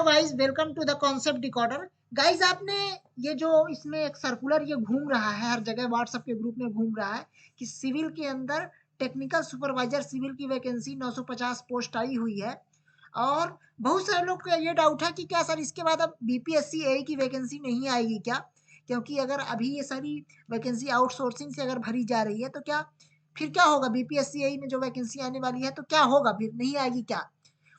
Hello guys, welcome to the concept decoder. Guys, आपने ये जो इसमें एक सर्कुलर ये घूम रहा है, हर जगह व्हाट्सएप के ग्रुप में घूम रहा है कि सिविल के अंदर टेक्निकल सुपरवाइजर सिविल की वैकेंसी 950 पोस्ट आई हुई है। और बहुत सारे लोग का ये डाउट है कि क्या सर इसके बाद अब बीपीएससी ए की वैकेंसी नहीं आएगी क्या? क्योंकि अगर अभी ये सारी वैकेंसी आउटसोर्सिंग से अगर भरी जा रही है तो क्या फिर क्या होगा? बीपीएससी ए में जो वैकेंसी आने वाली है तो क्या होगा, फिर नहीं आएगी क्या?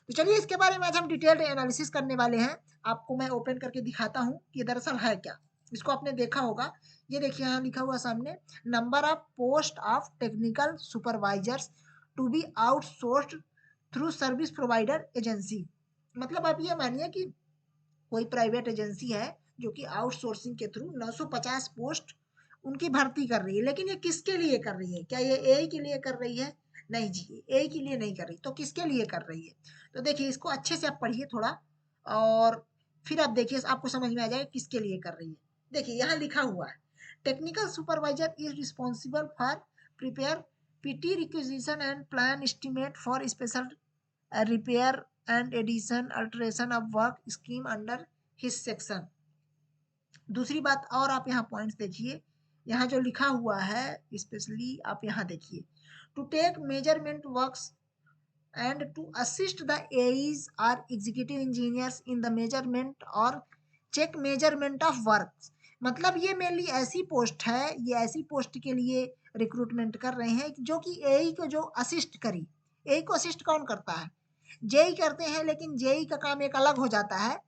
तो चलिए इसके बारे में आज हम डिटेल्ड एनालिसिस करने वाले हैं। आपको मैं ओपन करके दिखाता हूँ कि दरअसल है क्या। इसको आपने देखा होगा, ये देखिए यहाँ लिखा हुआ सामने, number of post of technical supervisors to be outsourced through service provider agency. मतलब आप ये मानिए कि कोई प्राइवेट एजेंसी है जो कि आउटसोर्सिंग के थ्रू 950 पोस्ट उनकी भर्ती कर रही है। लेकिन ये किसके लिए कर रही है? क्या ये ए के लिए कर रही है? नहीं जी, ए के लिए नहीं कर रही। तो किसके लिए कर रही है? तो देखिए इसको अच्छे से आप पढ़िए थोड़ा, और फिर आप देखिए आपको समझ में आ जाएगा किसके लिए कर रही है। देखिए यहाँ लिखा हुआ है, technical supervisor is responsible for prepare PT requisition and plan estimate for special repair and addition alteration of work scheme under his section. दूसरी बात और आप यहाँ पॉइंट्स देखिए, यहाँ जो लिखा हुआ है स्पेशली आप यहाँ देखिए, to take measurement works and to assist the AEs or executive engineers in the measurement or check measurement of work। मतलब ये मेनली ऐसी पोस्ट है, ये ऐसी पोस्ट के लिए रिक्रूटमेंट कर रहे हैं जो कि एई को जो असिस्ट करी। एई को असिस्ट कौन करता है? जेई करते हैं, लेकिन जेई का काम एक अलग हो जाता है।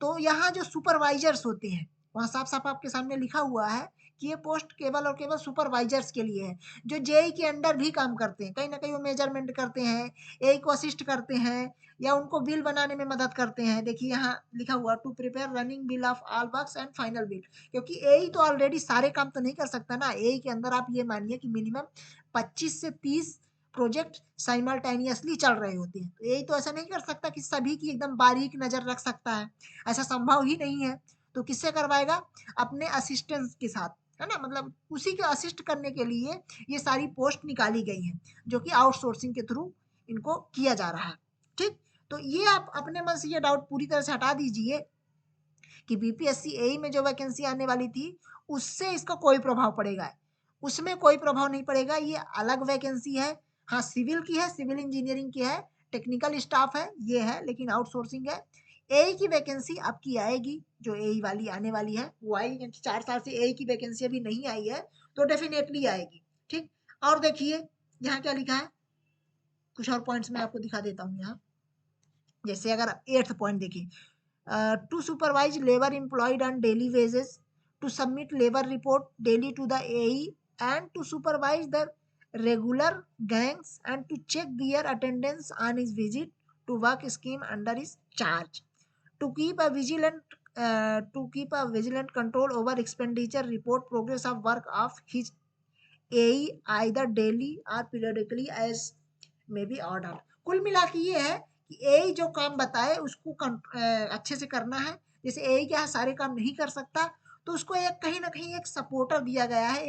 तो यहाँ जो सुपरवाइजर्स होते हैं, वहाँ साफ साफ आपके सामने लिखा हुआ है कि ये पोस्ट केवल और केवल सुपरवाइजर्स के लिए है, जो जेई के अंडर भी काम करते हैं। कहीं ना कहीं वो मेजरमेंट करते हैं, एई को असिस्ट करते हैं, या उनको बिल बनाने में मदद करते हैं। देखिए यहाँ लिखा हुआ, to prepare running bill of all works and final bill. क्योंकि एई तो ऑलरेडी सारे काम तो नहीं कर सकता ना। एई के अंदर आप ये मानिए कि मिनिमम 25 से 30 प्रोजेक्ट साइमल्टेनियसली चल रहे होते हैं। तो यही तो ऐसा नहीं कर सकता कि सभी की एकदम बारीक नजर रख सकता है, ऐसा संभव ही नहीं है। तो किससे करवाएगा? अपने असिस्टेंट के साथ, है ना। मतलब उसी के असिस्ट करने के लिए ये सारी पोस्ट निकाली गई हैं, जो कि आउटसोर्सिंग के थ्रू इनको किया जा रहा है। ठीक, तो ये आप अपने मन से ये डाउट पूरी तरह से हटा दीजिए कि बीपीएससी ए में जो वैकेंसी आने वाली थी उससे इसका कोई प्रभाव पड़ेगा। उसमें कोई प्रभाव नहीं पड़ेगा, ये अलग वैकेंसी है। हाँ, सिविल की है, सिविल इंजीनियरिंग की है, टेक्निकल स्टाफ है, ये है, लेकिन आउटसोर्सिंग है। ए की वैकेंसी आपकी आएगी, जो ए वाली आने वाली है वो आएगी, क्योंकि 4 साल से ए की वैकेंसी अभी नहीं आई है, तो डेफिनेटली आएगी। ठीक, और देखिए यहाँ क्या लिखा है, कुछ और पॉइंट्स मैं आपको दिखा देता हूँ यहाँ। जैसे अगर 8th पॉइंट देखिए, to supervise labor employed on daily wages, to submit labor report daily to the AE, and to supervise the regular gangs and to check their attendance on his visit to work scheme under his charge, to keep a vigilant control over expenditure, report progress of work of his AE either daily or periodically as may be ordered। कुल मिला के ये है कि एई जो काम बताए उसको अच्छे से करना है। जैसे एई क्या है, सारे काम नहीं कर सकता, तो उसको एक कहीं ना कहीं एक सपोर्टर दिया गया है,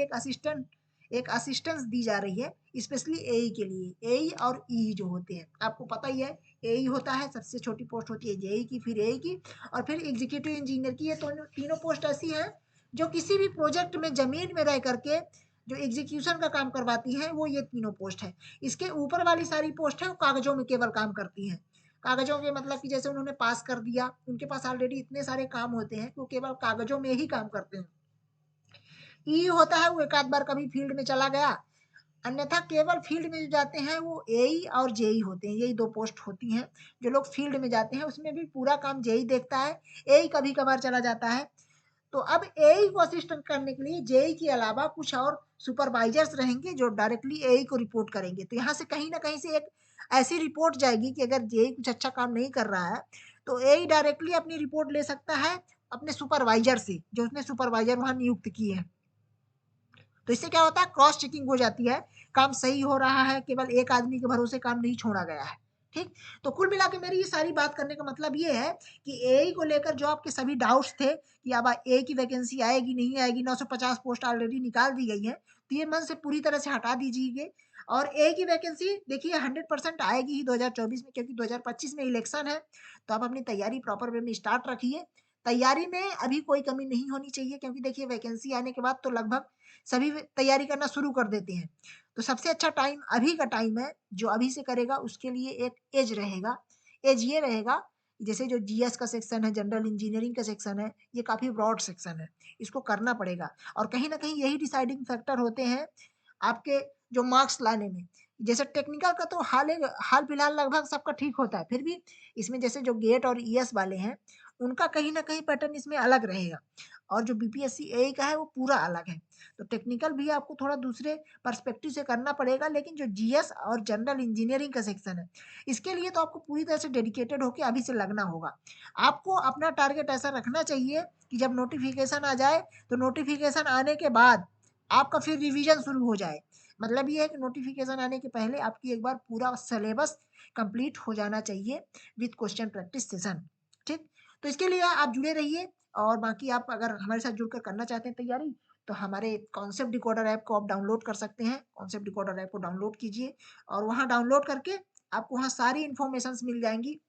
एक असिस्टेंस दी जा रही है स्पेशली एई के लिए। एई और ई जो होते हैं, आपको पता ही है, एई होता है सबसे छोटी पोस्ट होती है जेई की, फिर एई की, और फिर एग्जीक्यूटिव इंजीनियर की। ये तीनों पोस्ट ऐसी हैं जो किसी भी प्रोजेक्ट में जमीन में रह करके जो एग्जीक्यूशन का काम करवाती हैं, वो ये तीनों पोस्ट है। इसके ऊपर वाली सारी पोस्ट है वो कागजों में केवल काम करती हैं। कागजों के मतलब कि जैसे उन्होंने पास कर दिया, उनके पास ऑलरेडी इतने सारे काम होते हैं कि वो केवल कागजों में ही काम करते हैं। ई होता है वो एक आध बार कभी फील्ड में चला गया, अन्यथा केवल फील्ड में जो जाते हैं वो एई और जेई होते हैं। यही दो पोस्ट होती हैं जो लोग फील्ड में जाते हैं, उसमें भी पूरा काम जेई देखता है, एई कभी कभार चला जाता है। तो अब एई को असिस्टेंट करने के लिए जेई के अलावा कुछ और सुपरवाइजर्स रहेंगे जो डायरेक्टली एई को रिपोर्ट करेंगे। तो यहाँ से कहीं ना कहीं से एक ऐसी रिपोर्ट जाएगी कि अगर जेई कुछ अच्छा काम नहीं कर रहा है तो एई डायरेक्टली अपनी रिपोर्ट ले सकता है अपने सुपरवाइजर से, जो उसने सुपरवाइजर वहां नियुक्त किए हैं। तो इससे क्या होता है, क्रॉस चेकिंग हो जाती है, काम सही हो रहा है, केवल एक आदमी के भरोसे काम नहीं छोड़ा गया है। ठीक, तो कुल मिला के मेरी ये सारी बात करने का मतलब ये है कि एआई को लेकर जो आपके सभी डाउट्स थे कि अब ए की वैकेंसी आएगी नहीं आएगी, 950 पोस्ट ऑलरेडी निकाल दी गई है, तो ये मन से पूरी तरह से हटा दीजिए। और ए की वैकेंसी देखिए 100% आएगी ही 2024 में, क्योंकि 2025 में इलेक्शन है। तो आप अपनी तैयारी प्रॉपर वे में स्टार्ट रखिए। तैयारी में अभी कोई कमी नहीं होनी चाहिए, क्योंकि देखिए वैकेंसी आने के बाद तो लगभग सभी तैयारी करना शुरू कर देते हैं। तो सबसे अच्छा टाइम अभी का टाइम है। जो अभी से करेगा उसके लिए एक एज रहेगा। एज ये रहेगा, जैसे जो जीएस का सेक्शन है, जनरल इंजीनियरिंग का सेक्शन है, ये काफ़ी ब्रॉड सेक्शन है, इसको करना पड़ेगा। और कहीं न कहीं यही डिसाइडिंग फैक्टर होते हैं आपके जो मार्क्स लाने में। जैसे टेक्निकल का तो हाल फिलहाल लगभग सबका ठीक होता है, फिर भी इसमें जैसे जो गेट और ईएस वाले हैं, उनका कहीं न कहीं पैटर्न इसमें अलग रहेगा, और जो बीपीएससी एई का है वो पूरा अलग है। तो टेक्निकल भी आपको थोड़ा दूसरे पर्सपेक्टिव से करना पड़ेगा, लेकिन जो जीएस और जनरल इंजीनियरिंग का सेक्शन है, इसके लिए तो आपको पूरी तरह से डेडिकेटेड होके अभी से लगना होगा। आपको अपना टारगेट ऐसा रखना चाहिए कि जब नोटिफ़िकेशन आ जाए, तो नोटिफ़िकेशन आने के बाद आपका फिर रिवीजन शुरू हो जाए। मतलब ये है कि नोटिफ़िकेशन आने के पहले आपकी एक बार पूरा सिलेबस कंप्लीट हो जाना चाहिए विथ क्वेश्चन प्रैक्टिस सेशन, ठीक? तो इसके लिए आप जुड़े रहिए, और बाकी आप अगर हमारे साथ जुड़कर करना चाहते हैं तैयारी, तो हमारे कॉन्सेप्ट डिकोडर ऐप को आप डाउनलोड कर सकते हैं। कॉन्सेप्ट डिकोडर ऐप को डाउनलोड कीजिए, और वहाँ डाउनलोड करके आपको वहाँ सारी इन्फॉर्मेशंस मिल जाएँगी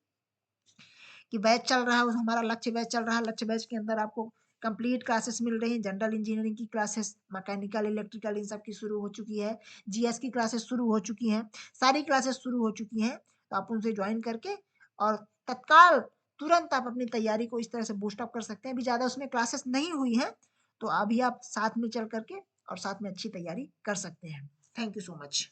कि बैच चल रहा है, हमारा लक्ष्य बैच चल रहा है। लक्ष्य बैच के अंदर आपको कंप्लीट क्लासेस मिल रही हैं। जनरल इंजीनियरिंग की क्लासेस, मैकेनिकल, इलेक्ट्रिकल, इन सब की शुरू हो चुकी है। जीएस की क्लासेस शुरू हो चुकी हैं। सारी क्लासेस शुरू हो चुकी हैं। तो आप उनसे ज्वाइन करके और तत्काल तुरंत आप अपनी तैयारी को इस तरह से बूस्ट अप कर सकते हैं। अभी ज़्यादा उसमें क्लासेस नहीं हुई हैं, तो अभी आप साथ में चल करके और साथ में अच्छी तैयारी कर सकते हैं। Thank you so much.